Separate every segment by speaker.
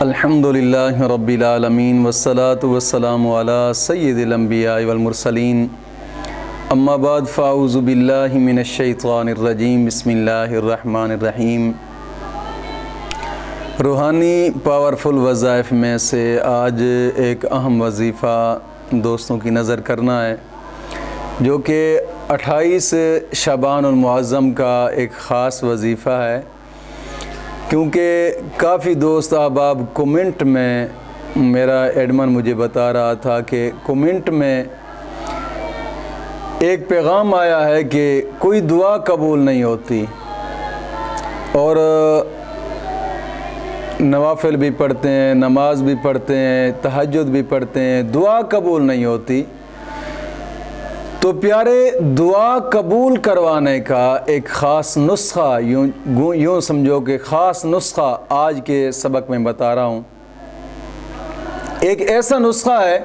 Speaker 1: الحمدللہ رب العالمین والصلاة والسلام علی سید الانبیاء والمرسلین اما بعد فاعوذ باللہ من الشیطان الرجیم بسم اللہ الرحمن الرحیم۔ روحانی پاورفل وظائف میں سے آج ایک اہم وظیفہ دوستوں کی نظر کرنا ہے، جو کہ 28 شعبان المعظم کا ایک خاص وظیفہ ہے، کیونکہ کافی دوست احباب کومنٹ میں، میرا ایڈمن مجھے بتا رہا تھا کہ کومنٹ میں ایک پیغام آیا ہے کہ کوئی دعا قبول نہیں ہوتی، اور نوافل بھی پڑھتے ہیں، نماز بھی پڑھتے ہیں، تہجد بھی پڑھتے ہیں، دعا قبول نہیں ہوتی۔ تو پیارے، دعا قبول کروانے کا ایک خاص نسخہ، یوں سمجھو کہ خاص نسخہ آج کے سبق میں بتا رہا ہوں۔ ایک ایسا نسخہ ہے،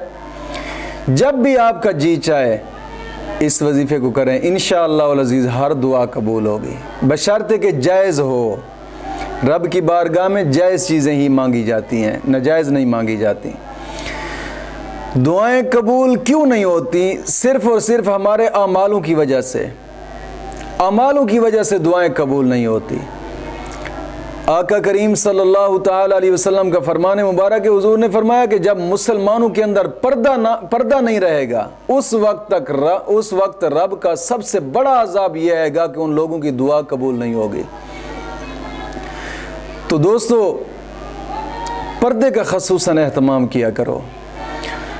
Speaker 1: جب بھی آپ کا جی چاہے اس وظیفے کو کریں، انشاءاللہ العزیز ہر دعا قبول ہوگی، بشرطے کہ جائز ہو۔ رب کی بارگاہ میں جائز چیزیں ہی مانگی جاتی ہیں، ناجائز نہیں مانگی جاتی۔ دعائیں قبول کیوں نہیں ہوتی؟ صرف اور صرف ہمارے اعمالوں کی وجہ سے، اعمالوں کی وجہ سے دعائیں قبول نہیں ہوتی۔ آقا کریم صلی اللہ تعالی علیہ وسلم کا فرمان مبارک ہے، حضور نے فرمایا کہ جب مسلمانوں کے اندر پردہ نہیں رہے گا، اس وقت رب کا سب سے بڑا عذاب یہ آئے گا کہ ان لوگوں کی دعا قبول نہیں ہوگی۔ تو دوستو، پردے کا خصوصاً اہتمام کیا کرو۔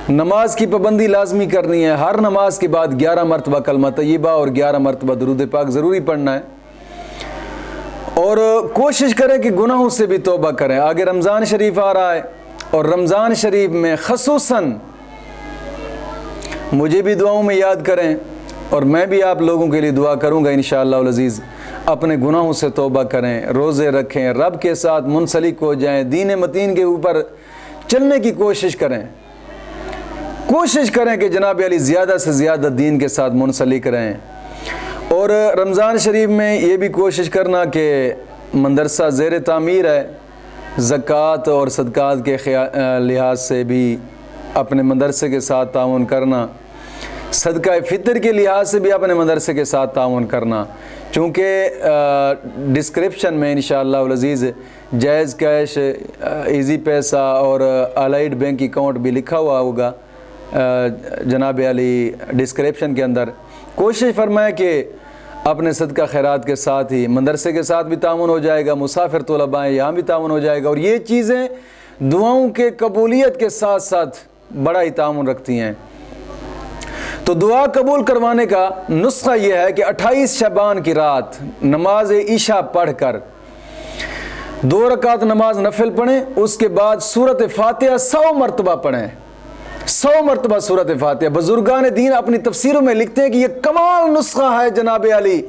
Speaker 1: نماز کی پابندی لازمی کرنی ہے، ہر نماز کے بعد 11 مرتبہ کلمہ طیبہ اور 11 مرتبہ درود پاک ضروری پڑھنا ہے، اور کوشش کریں کہ گناہوں سے بھی توبہ کریں۔ آگے رمضان شریف آ رہا ہے، اور رمضان شریف میں خصوصاً مجھے بھی دعاؤں میں یاد کریں، اور میں بھی آپ لوگوں کے لیے دعا کروں گا انشاءاللہ العزیز۔ اپنے گناہوں سے توبہ کریں، روزے رکھیں، رب کے ساتھ منسلک ہو جائیں، دین متین کے اوپر چلنے کی کوشش کریں۔ کوشش کریں کہ جناب علی زیادہ سے زیادہ دین کے ساتھ منسلک رہیں، اور رمضان شریف میں یہ بھی کوشش کرنا کہ مدرسہ زیر تعمیر ہے، زکوٰۃ اور صدقات کے لحاظ سے بھی اپنے مدرسے کے ساتھ تعاون کرنا، صدقہ فطر کے لحاظ سے بھی اپنے مدرسے کے ساتھ تعاون کرنا، چونکہ ڈسکرپشن میں انشاءاللہ العزیز جائز کیش، ایزی پیسہ اور الائیڈ بینک اکاؤنٹ بھی لکھا ہوا ہوگا جناب علی ڈسکرپشن کے اندر۔ کوشش فرمائیں کہ اپنے صدقہ خیرات کے ساتھ ہی مدرسے کے ساتھ بھی تعاون ہو جائے گا، مسافر طلباء ہیں یہاں بھی تعاون ہو جائے گا، اور یہ چیزیں دعاؤں کے قبولیت کے ساتھ ساتھ بڑا ہی تعاون رکھتی ہیں۔ تو دعا قبول کروانے کا نسخہ یہ ہے کہ 28 شعبان کی رات نماز عشاء پڑھ کر 2 رکعت نماز نفل پڑھیں، اس کے بعد سورۃ فاتحہ 100 مرتبہ پڑھیں، 100 مرتبہ سورۃ فاتحہ۔ بزرگان دین اپنی تفسیروں میں لکھتے ہیں کہ یہ کمال نسخہ ہے جناب علی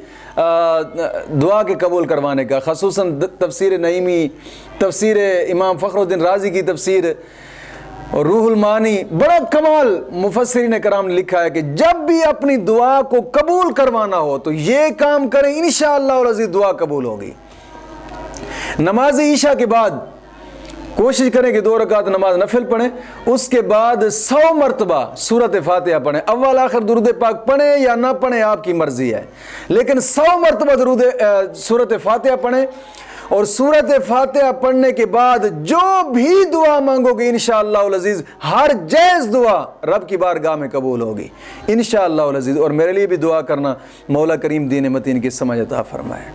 Speaker 1: دعا کے قبول کروانے کا، خصوصاً تفسیر نعیمی، تفسیر امام فخر الدین رازی کی تفسیر اور روح المعانی، بڑا کمال مفسرین کرام نے لکھا ہے کہ جب بھی اپنی دعا کو قبول کروانا ہو تو یہ کام کریں، انشاءاللہ العزیز دعا قبول ہوگی۔ نماز عشاء کے بعد کوشش کریں کہ 2 رکعت نماز نفل پڑھیں، اس کے بعد 100 مرتبہ سورۃ فاتحہ پڑھیں۔ اول آخر درود پاک پڑھیں یا نہ پڑھیں آپ کی مرضی ہے، لیکن 100 مرتبہ سورۃ فاتحہ پڑھیں، اور سورۃ فاتحہ پڑھنے کے بعد جو بھی دعا مانگو گے انشاءاللہ العزیز ہر جائز دعا رب کی بارگاہ میں قبول ہوگی انشاءاللہ العزیز۔ اور میرے لیے بھی دعا کرنا، مولا کریم دین متین کی سمجھ عطا فرمائے۔